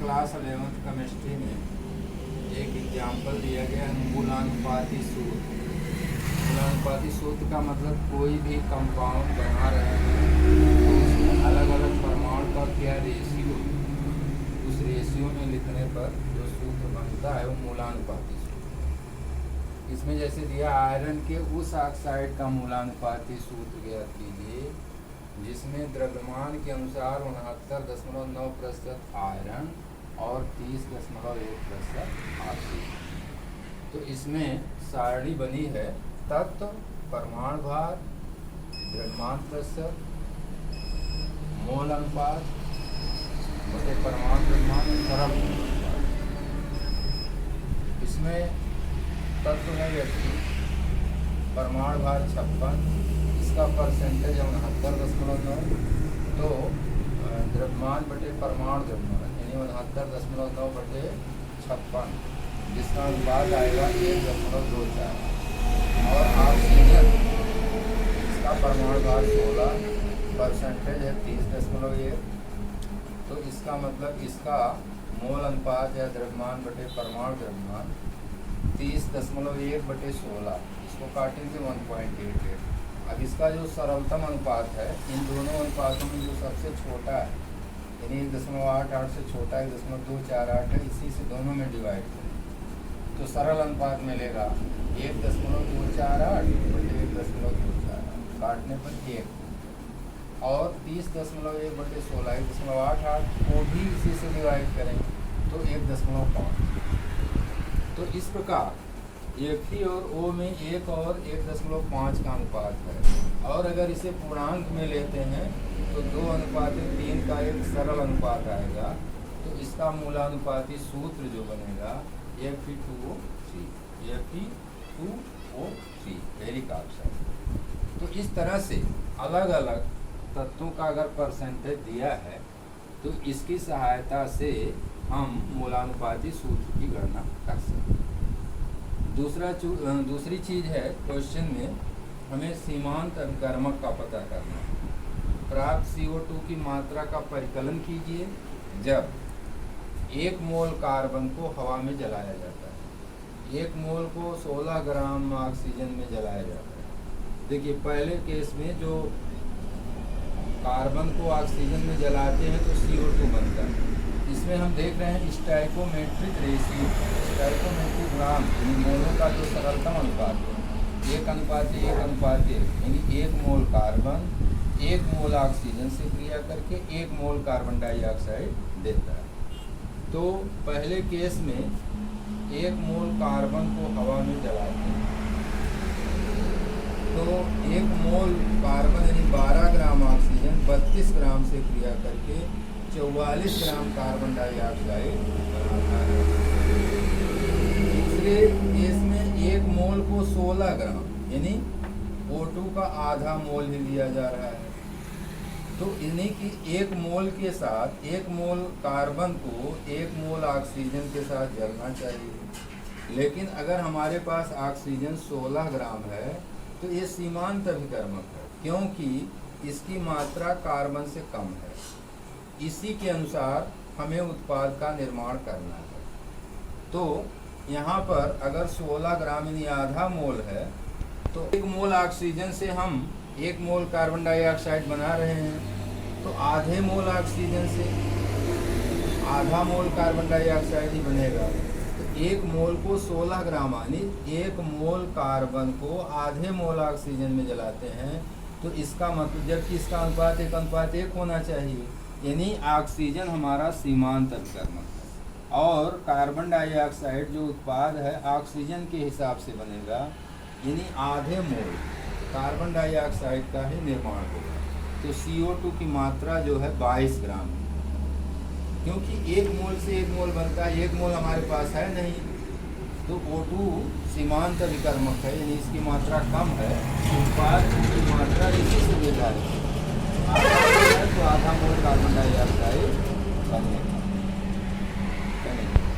Class 11th chemistry में एक example दिया गया है मूलानुपाती सूत्र। मूलानुपाती सूत्र का मतलब कोई भी कंपाउंड बना रहे हैं तो उसमें अलग अलग परमाणु का क्या रेशियो, उस रेशियो में लिखने पर जो सूत्र बनता है वो मूलानुपाती सूत्र। इसमें जैसे दिया आयरन के उस ऑक्साइड का मूलानुपाती सूत्र ज्ञात कीजिए जिसमें द्रव्यमान के अनुसार 69.9% आयरन और 30.1% ऑक्सीजन। तो इसमें सारणी बनी है तत्व, परमाणु भार, द्रव्यमान प्रतिशत, मोल अनुपात बटे परमाणु द्रव्यमान तरल अनुपात। इसमें तत्व है व्यक्ति, परमाणु भार 56, इसका परसेंटेज है 69.9, तो द्रव्यमान बटे परमाणु द्रव्यमान यानी 69.9 बटे 56, जिसका अनुपात आएगा 1.24। और ऑक्सीजन इसका परमाणु भार 16, परसेंटेज है 30.1, तो इसका मतलब इसका मोल अनुपात या द्रव्यमान बटे परमाणु द्रव्यमान 30.1 बटे 16, इसको काटेंगे 1.88। अब इसका जो सरलतम अनुपात है इन दोनों अनुपातों में जो सबसे छोटा है यानी 1.88 से छोटा 1.248 है, इसी से दोनों में डिवाइड करें तो सरल अनुपात मिलेगा 1.248 बटे 1.248, काटने पर 1, और 30.1 बटे 16 1.88 को भी इसी से डिवाइड करें तो 1.5। तो इस प्रकार Fe और O में 1 और 1.5 का अनुपात है। और अगर इसे पूर्णांक में लेते हैं तो 2:3 का एक सरल अनुपात आएगा, तो इसका मूलानुपाती सूत्र जो बनेगा Fe2O3, Fe2O3 वेरी ऑप्शन। तो इस तरह से अलग अलग तत्वों का अगर परसेंटेज दिया है तो इसकी सहायता से हम मूलानुपाती सूत्र की गणना कर सकते हैं। दूसरी चीज़ है क्वेश्चन में हमें सीमांत अभिकर्मक का पता करना है। प्राप्त CO2 की मात्रा का परिकलन कीजिए जब 1 मोल कार्बन को हवा में जलाया जाता है, 1 मोल को 16 ग्राम ऑक्सीजन में जलाया जाता है। देखिए पहले केस में जो कार्बन को ऑक्सीजन में जलाते हैं तो CO2 बनता है। इसमें हम देख रहे हैं स्टाइकोमेट्रिक रेशियो, स्टाइकोमेट्रिक ग्राम यानी मोलों का जो सरलतम अनुपात है 1:1:1 यानी 1 मोल कार्बन 1 मोल ऑक्सीजन से क्रिया करके 1 मोल कार्बन डाइऑक्साइड देता है। तो पहले केस में 1 मोल कार्बन को हवा में जलाते हैं तो 1 मोल कार्बन यानी 12 ग्राम ऑक्सीजन 32 ग्राम से क्रिया करके 44 ग्राम कार्बन डाइऑक्साइड बनाता है। दूसरे केस में 1 मोल को 16 ग्राम यानी O2 का आधा मोल ही लिया जा रहा है, तो यानी कि 1 मोल के साथ 1 मोल कार्बन को 1 मोल ऑक्सीजन के साथ जलना चाहिए। लेकिन अगर हमारे पास ऑक्सीजन 16 ग्राम है तो ये सीमांत अभिकर्मक है क्योंकि इसकी मात्रा कार्बन से कम है। इसी के अनुसार हमें उत्पाद का निर्माण करना है। तो यहाँ पर अगर 16 ग्राम यानी आधा मोल है तो 1 मोल ऑक्सीजन से हम 1 मोल कार्बन डाइऑक्साइड बना रहे हैं, तो आधे मोल ऑक्सीजन से आधा मोल कार्बन डाइऑक्साइड ही बनेगा। तो 1 मोल को 16 ग्राम यानी 1 मोल कार्बन को आधे मोल ऑक्सीजन में जलाते हैं, तो इसका मतलब जबकि इसका अनुपात 1:1 होना चाहिए, यानी ऑक्सीजन हमारा सीमांत अभिकर्मक है और कार्बन डाइऑक्साइड जो उत्पाद है ऑक्सीजन के हिसाब से बनेगा, यानी आधे मोल कार्बन डाइऑक्साइड का ही निर्माण होगा। तो CO2 की मात्रा जो है 22 ग्राम है, क्योंकि 1 मोल से 1 मोल बनता है, 1 मोल हमारे पास है नहीं, तो O2 सीमांत अभिकर्मक है यानी इसकी मात्रा कम है, उत्पाद की मात्रा इसी से निर्धारित है। तो आधा मोल कार्बन डाइऑक्साइड बनेगा।